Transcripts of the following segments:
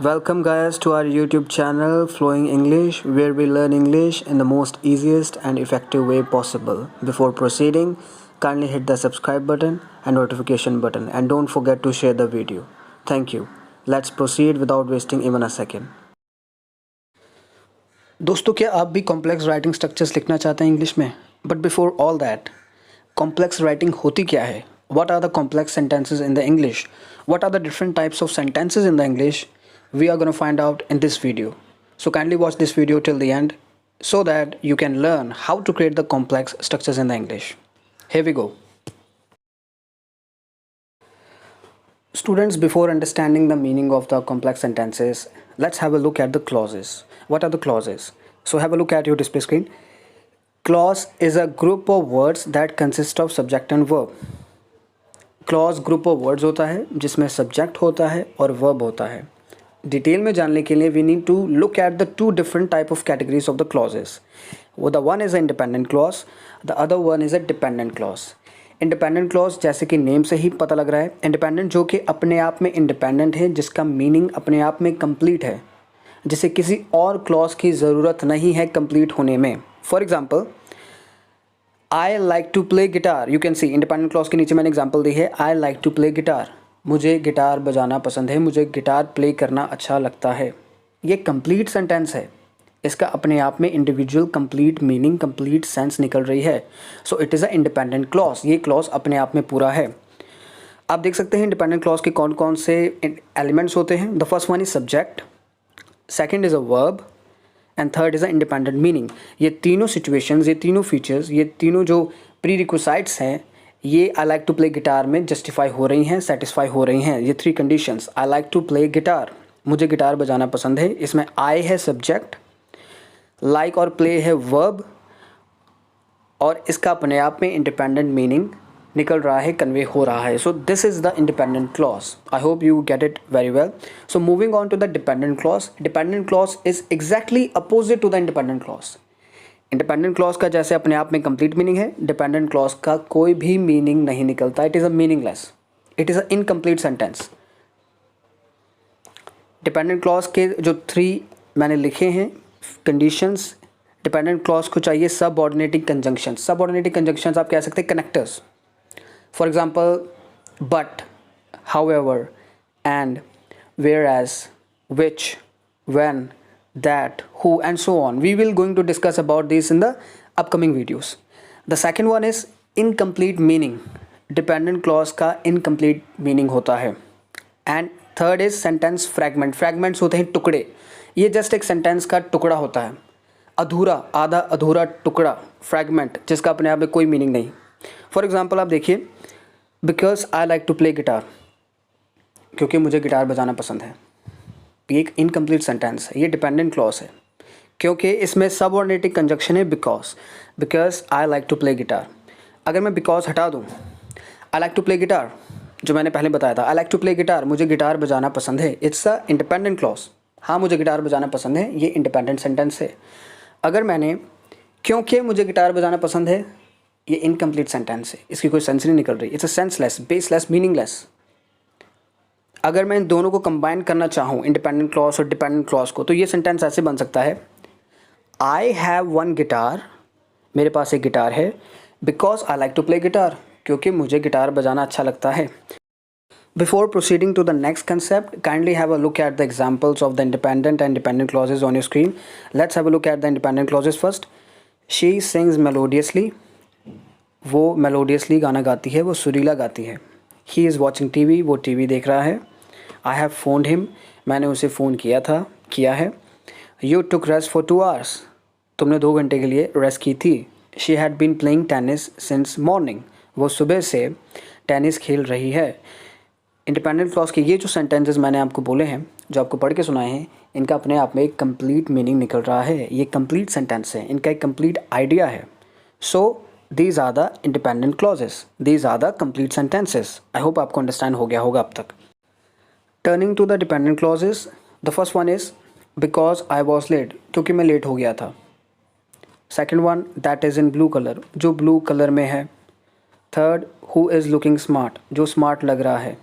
Welcome guys to our YouTube channel Flowing English, where we learn English in the most easiest and effective way possible. Before proceeding, kindly hit the subscribe button and notification button and don't forget to share the video. Thank you. Let's proceed without wasting even a second. दोस्तों, क्या आप भी complex writing structures लिखना चाहते हैं English में? But before all that, complex writing होती क्या है? What are the complex sentences in the English? What are the different types of sentences in the English? We are going to find out in this video. So kindly watch this video till the end so that you can learn how to create the complex structures in the English. Here we go. Students, before understanding the meaning of the complex sentences, let's have a look at the clauses. What are the clauses? So have a look at your display screen. Clause is a group of words that consist of subject and verb. Clause group of words होता है जिसमें subject होता है और verb होता है. Detail में जानने के लिए we need to look at the two different type of categories of the clauses. वो the one is a independent clause, the other one is a dependent clause. Independent clause जैसे कि name से ही पता लग रहा है, इंडिपेंडेंट जो कि अपने आप में इंडिपेंडेंट है, जिसका मीनिंग अपने आप में कंप्लीट है, जिसे किसी और क्लॉज की ज़रूरत नहीं है कंप्लीट होने में. For example, I like to play guitar. You can see independent clause के नीचे मैंने एग्जाम्पल दी है, I like to play guitar. मुझे गिटार बजाना पसंद है, मुझे गिटार प्ले करना अच्छा लगता है. ये कंप्लीट सेंटेंस है, इसका अपने आप में individual complete meaning, complete sense निकल रही है. So it is a independent clause. ये क्लॉज अपने आप में पूरा है. आप देख सकते हैं इंडिपेंडेंट क्लॉज के कौन कौन से एलिमेंट्स होते हैं. The first one is subject, second is a verb and third is a independent meaning. ये तीनों सिचुएशंस, ये तीनों फीचर्स, ये तीनों जो प्री रिक्विसाइट्स हैं, ये I like to play guitar में जस्टिफाई हो रही हैं, सेटिस्फाई हो रही हैं. ये three conditions, I like to play guitar, मुझे गिटार बजाना पसंद है, इसमें आई है सब्जेक्ट, लाइक और प्ले है वर्ब, और इसका अपने आप में इंडिपेंडेंट मीनिंग निकल रहा है, कन्वे हो रहा है. So this is the independent clause. I hope you get it very well. So moving on to the dependent clause. Dependent clause is exactly opposite to the independent clause. Independent clause का जैसे अपने आप में complete meaning है, dependent clause का कोई भी meaning नहीं निकलता. It is a meaningless, it is a incomplete sentence. Dependent clause के जो थ्री मैंने लिखे हैं कंडीशंस, डिपेंडेंट क्लॉज को चाहिए सबऑर्डिनेटिंग कंजंक्शन. सबऑर्डिनेटिंग कंजंक्शंस आप कह सकते हैं connectors. For example, but, however, and, whereas, which, when, that, who, and so on. We will going to discuss about this in the upcoming videos. The second one is incomplete meaning. Dependent clause का incomplete meaning होता है. And third is sentence fragment. Fragments होते हैं टुकड़े. ये just एक sentence का टुकड़ा होता है, अधूरा, आधा अधूरा टुकड़ा, fragment, जिसका अपने आप में कोई meaning नहीं. फॉर एग्ज़ाम्पल आप देखिए, because I like to play guitar, क्योंकि मुझे गिटार बजाना पसंद है. ये एक इनकम्प्लीट सेंटेंस है, ये डिपेंडेंट क्लॉज है, क्योंकि इसमें सबऑर्डिनेटिंग कंजक्शन है because I like to play guitar. अगर मैं बिकॉज हटा दूँ, I like to play guitar जो मैंने पहले बताया था, I like to play guitar, मुझे गिटार बजाना पसंद है, इट्स अ इंडिपेंडेंट क्लॉज. हाँ, मुझे गिटार बजाना पसंद है, ये इंडिपेंडेंट सेंटेंस है. अगर मैंने क्योंकि मुझे गिटार बजाना पसंद है, ये इनकम्प्लीट सेंटेंस है, इसकी कोई सेंस नहीं निकल रही. It's a senseless, baseless, meaningless. अगर मैं इन दोनों को कंबाइन करना चाहूँ, इंडिपेंडेंट क्लॉज और डिपेंडेंट क्लॉज को, तो ये सेंटेंस ऐसे बन सकता है, आई हैव वन गिटार, मेरे पास एक गिटार है, because I like to play guitar, क्योंकि मुझे गिटार बजाना अच्छा लगता है. Before proceeding to the next concept, kindly have a look at the examples of the independent and dependent clauses on your screen. Let's have a look at the independent clauses first. She sings melodiously. वो melodiously गाना गाती है, वो सुरीला गाती है. He is watching TV, वो TV देख रहा है. आई हैव फोन्ड हिम, मैंने उसे फ़ोन किया है. You took rest for 2 hours, तुमने 2 घंटे के लिए रेस्ट की थी. She had been playing tennis since morning, वो सुबह से टेनिस खेल रही है. इंडिपेंडेंट क्लॉज के ये जो सेंटेंसेस मैंने आपको बोले हैं, जो आपको पढ़ के सुनाए हैं, इनका अपने आप में एक कंप्लीट मीनिंग निकल रहा है. ये कंप्लीट सेंटेंस है, इनका एक कंप्लीट आइडिया है. सो these are the independent clauses, these are the complete sentences. I hope आपको understand हो गया होगा अब तक. Turning to the dependent clauses, the first one is because I was late, क्योंकि मैं लेट हो गया था. Second one, that is in blue color, जो blue color में है. Third, who is looking smart, जो smart लग रहा है.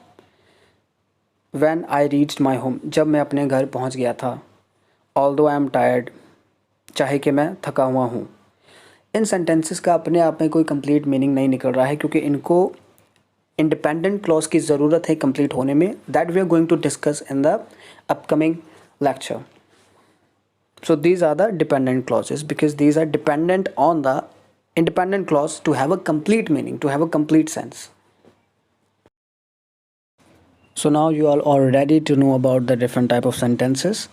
When I reached my home, जब मैं अपने घर पहुंच गया था. ऑल्दो आई एम टायर्ड, चाहे कि मैं थका हुआ हूँ. इन सेंटेंसेस का अपने आप में कोई कंप्लीट मीनिंग नहीं निकल रहा है क्योंकि इनको इंडिपेंडेंट क्लॉज की ज़रूरत है कंप्लीट होने में. That we are going to discuss in the upcoming lecture. So these are the dependent clauses because these are dependent on the independent clause to have a complete meaning, to have a complete sense. So now you are all ready to know about the different type of sentences.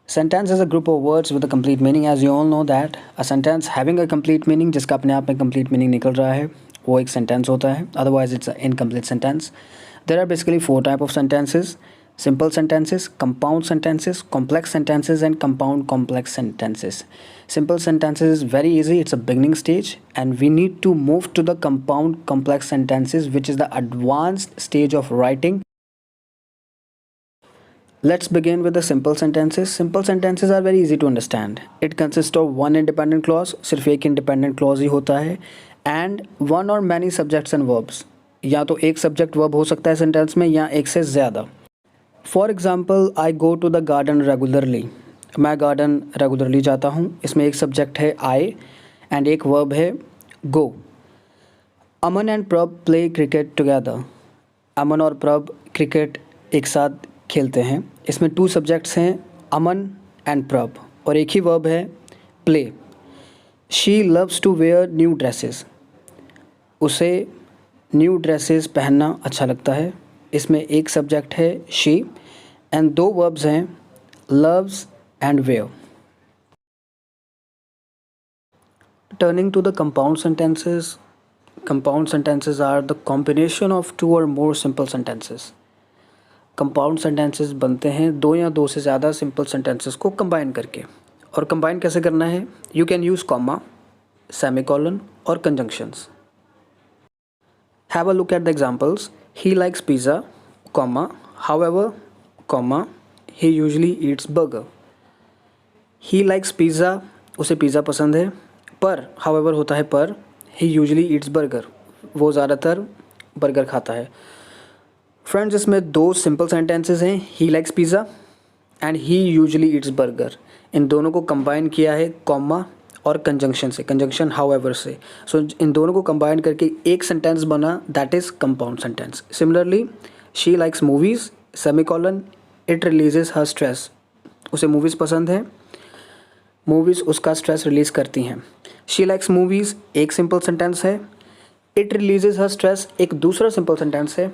Sentence is a group of words with a complete meaning. As you all know that a sentence having a complete meaning, जिसका अपने आप में complete meaning निकल रहा है, वो एक sentence होता है. Otherwise it's an incomplete sentence. There are basically four type of sentences: simple sentences, compound sentences, complex sentences, and compound complex sentences. Simple sentences is very easy. It's a beginning stage, and we need to move to the compound complex sentences, which is the advanced stage of writing. Let's begin with the simple sentences. Simple sentences are very easy to understand. It consists of one independent clause, सिर्फ एक independent clause ही होता है, and one or many subjects and verbs. या तो एक subject verb हो सकता है sentence में या एक से ज़्यादा. For example, I go to the garden regularly. मैं garden regularly जाता हूँ. इसमें एक subject है I and एक verb है go. अमन and प्रभ play cricket together. अमन और प्रभ क्रिकेट एक साथ खेलते हैं. इसमें टू सब्जेक्ट्स हैं, अमन एंड प्रभ, और एक ही वर्ब है play. She loves to wear new dresses. उसे न्यू ड्रेसेस पहनना अच्छा लगता है. इसमें एक सब्जेक्ट है शी एंड दो वर्ब्स हैं loves and wear. Turning to the compound sentences. Compound sentences are the combination of two और more simple sentences. Compound sentences बनते हैं दो या दो से ज़्यादा सिंपल सेंटेंसेस को कंबाइन करके. और कंबाइन कैसे करना है? You can use comma, semicolon और conjunctions. Have a look at the examples. He likes pizza, comma, however, comma, he usually eats burger. He likes pizza, उसे पिज़्ज़ा पसंद है, पर हाउएवर होता है पर, ही यूजुअली ईट्स बर्गर, वो ज़्यादातर बर्गर खाता है. फ्रेंड्स, इसमें दो सिंपल सेंटेंसेस हैं, he likes pizza and he usually eats burger. इन दोनों को कंबाइन किया है कॉमा और कंजंक्शन से, कंजंक्शन हाउएवर से. सो इन दोनों को कंबाइन करके एक सेंटेंस बना, that is compound sentence. Similarly, she likes movies, semicolon, it releases her stress. उसे मूवीज़ पसंद है, मूवीज़ उसका स्ट्रेस रिलीज़ करती हैं. शी लाइक्स मूवीज़ एक सिंपल सेंटेंस है, इट रिलीजेस हर स्ट्रेस एक दूसरा सिंपल सेंटेंस है.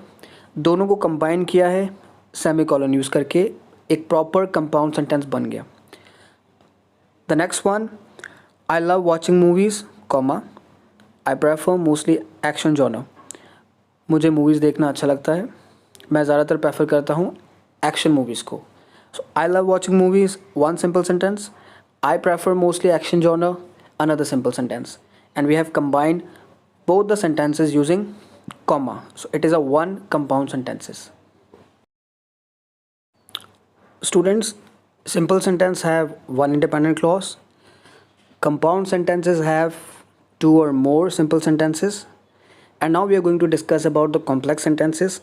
दोनों को कंबाइन किया है सेमीकोलन यूज़ करके, एक प्रॉपर कंपाउंड सेंटेंस बन गया. The next one, I love watching movies, comma, I prefer mostly action genre. मुझे मूवीज़ देखना अच्छा लगता है, मैं ज़्यादातर प्रेफर करता हूँ एक्शन मूवीज़ को. So I love watching movies one simple sentence, I prefer mostly action genre another simple sentence, and we have combined both the sentences using comma. So it is a one compound sentences. Students, simple sentence have one independent clause. Compound sentences have two or more simple sentences. And now we are going to discuss about the complex sentences.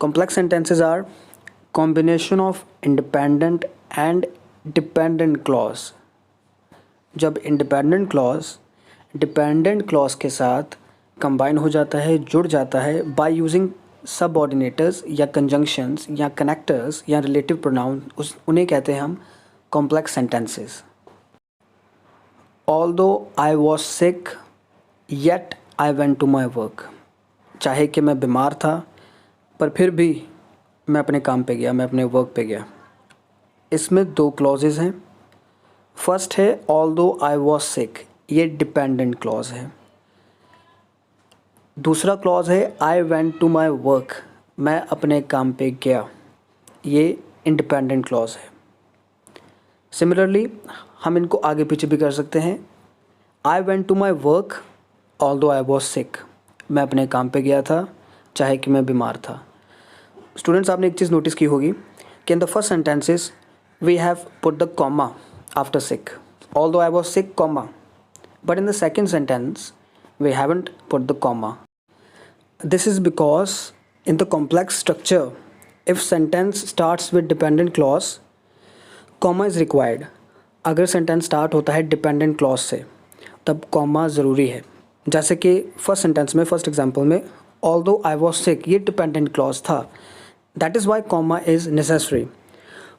Complex sentences are combination of independent and dependent clause. जब independent clause dependent clause के साथ combine हो जाता है, जुड़ जाता है by using सबऑर्डिनेटर्स या कंजंक्शंस या कनेक्टर्स या रिलेटिव प्रोनाउन, उन्हें कहते हैं हम complex sentences. Although I was sick yet I went to my work. चाहे कि मैं बीमार था पर फिर भी मैं अपने काम पे गया, मैं अपने वर्क पे गया. इसमें दो क्लॉजेज हैं. फर्स्ट है ऑल्दो आई वॉज सिक, ये डिपेंडेंट क्लॉज है. दूसरा क्लॉज है I went to my work, मैं अपने काम पे गया, ये इंडिपेंडेंट क्लॉज है. सिमिलरली हम इनको आगे पीछे भी कर सकते हैं. I went to my work although I was sick, मैं अपने काम पे गया था चाहे कि मैं बीमार था. स्टूडेंट्स, आपने एक चीज़ नोटिस की होगी कि in the first sentences we have put the comma after sick, although I was sick, comma. But in the second sentence, we haven't put the comma. This is because in the complex structure, if sentence starts with dependent clause comma is required. अगर sentence start होता है dependent clause से तब comma ज़रूरी है। जैसे कि first sentence में, फर्स्ट एग्जांपल में, ऑल्दो आई वॉज सिक, ये डिपेंडेंट क्लॉज था, that is why comma is necessary.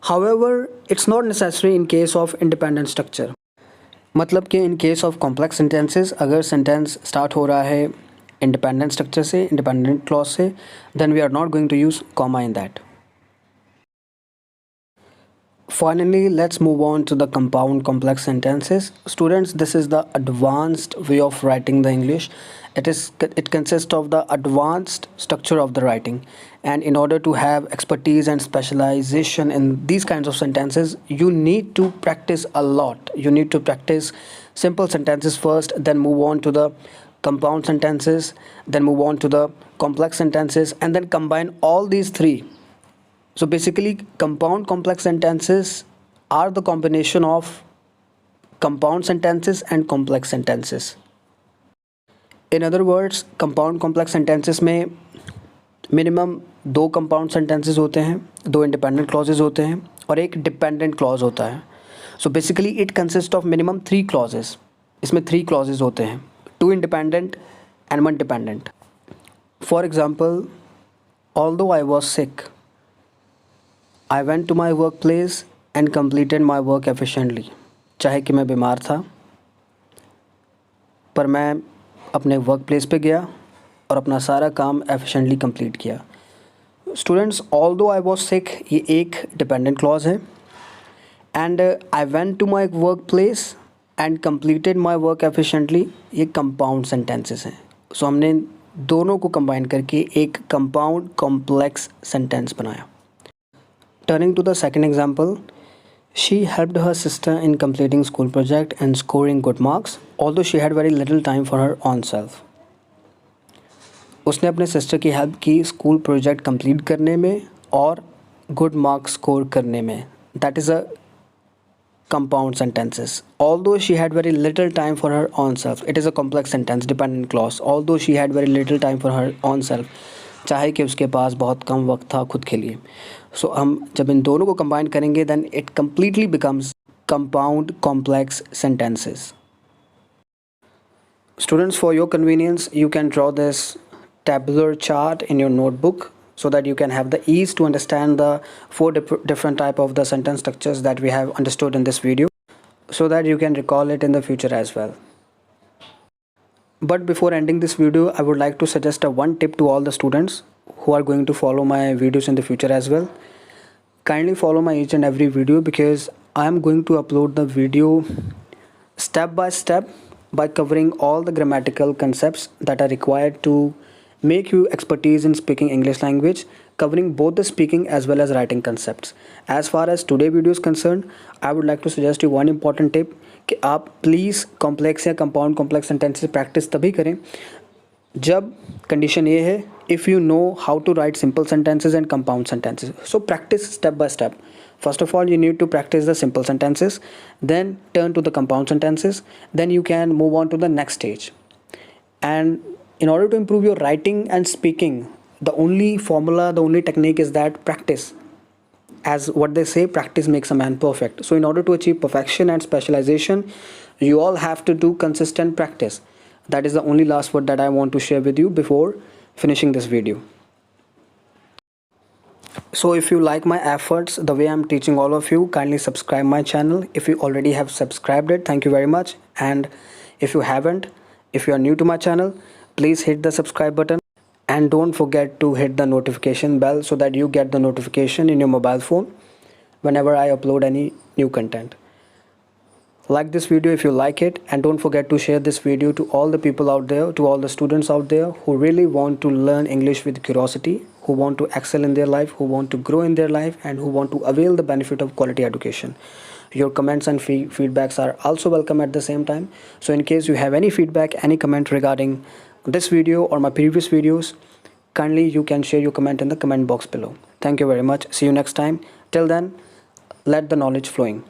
However it's not necessary in case of independent structure. मतलब कि in case of complex sentences अगर सेंटेंस स्टार्ट हो रहा है इंडिपेंडेंट स्ट्रक्चर से, इंडिपेंडेंट क्लॉज से, then we are not going to use comma in that. Finally, let's move on to the compound complex sentences. Students, this is the advanced way of writing the English. It consists of the advanced structure of the writing. And in order to have expertise and specialization in these kinds of sentences, you need to practice a lot. You need to practice simple sentences first, then move on to the compound sentences, then move on to the complex sentences, and then combine all these three. So basically, compound complex sentences are the combination of compound sentences and complex sentences. In other words, compound complex sentences में minimum 2 compound sentences होते हैं, 2 independent clauses होते हैं और एक dependent clause होता है. So basically it consists of minimum 3 clauses. इसमें 3 clauses होते हैं, 2 independent and 1 dependent. For example, although I was sick, I went to my workplace and completed my work efficiently. चाहे कि मैं बीमार था पर मैं अपने वर्क प्लेस पे गया और अपना सारा काम एफिशिएंटली कंप्लीट किया. Students, although I was sick ये एक डिपेंडेंट क्लॉज है and I went to my work place and completed my work efficiently ये कंपाउंड सेंटेंसेस हैं. सो हमने दोनों को कंबाइन करके एक कंपाउंड कॉम्प्लेक्स सेंटेंस बनाया. Turning to the second example, she helped her sister in completing school project and scoring good marks, although she had very little time for her own self. उसने अपने sister की help की school project complete करने में और good marks score करने में. That is a compound sentences. Although she had very little time for her own self, it is a complex sentence, dependent clause. Although she had very little time for her own self, चाहे कि उसके पास बहुत कम वक्त था खुद के लिए. सो हम जब इन दोनों को कंबाइन करेंगे then it completely becomes compound complex sentences. Students, for your convenience you can draw this tabular chart in your notebook so that you can have the ease to understand the 4 different type of the sentence structures that we have understood in this video, so that you can recall it in the future as well. But before ending this video, I would like to suggest a one tip to all the students who are going to follow my videos in the future as well. Kindly follow my each and every video because I am going to upload the video step by step by covering all the grammatical concepts that are required to make you expertise in speaking English language, covering both the speaking as well as writing concepts. As far as today video is concerned, I would like to suggest you one important tip कि आप please complex या compound complex sentences practice तभी करें जब condition ये है if you know how to write simple sentences and compound sentences. So practice step by step. First of all, you need to practice the simple sentences, then turn to the compound sentences, then you can move on to the next stage. And in order to improve your writing and speaking, the only formula, the only technique is that practice. As what they say, practice makes a man perfect. So in order to achieve perfection and specialization, you all have to do consistent practice. That is the only last word that I want to share with you before finishing this video. So if you like my efforts, the way I'm teaching all of you, kindly subscribe my channel. If you already have subscribed it, thank you very much. And if you haven't, if you are new to my channel, please hit the subscribe button and don't forget to hit the notification bell so that you get the notification in your mobile phone whenever I upload any new content. Like this video if you like it, and don't forget to share this video to all the people out there, to all the students out there who really want to learn English with curiosity, who want to excel in their life, who want to grow in their life, and who want to avail the benefit of quality education. Your comments and feedbacks are also welcome at the same time. So in case you have any feedback, any comment regarding this video or my previous videos, kindly you can share your comment in the comment box below. Thank you very much. See you next time. Till then, let the knowledge flowing.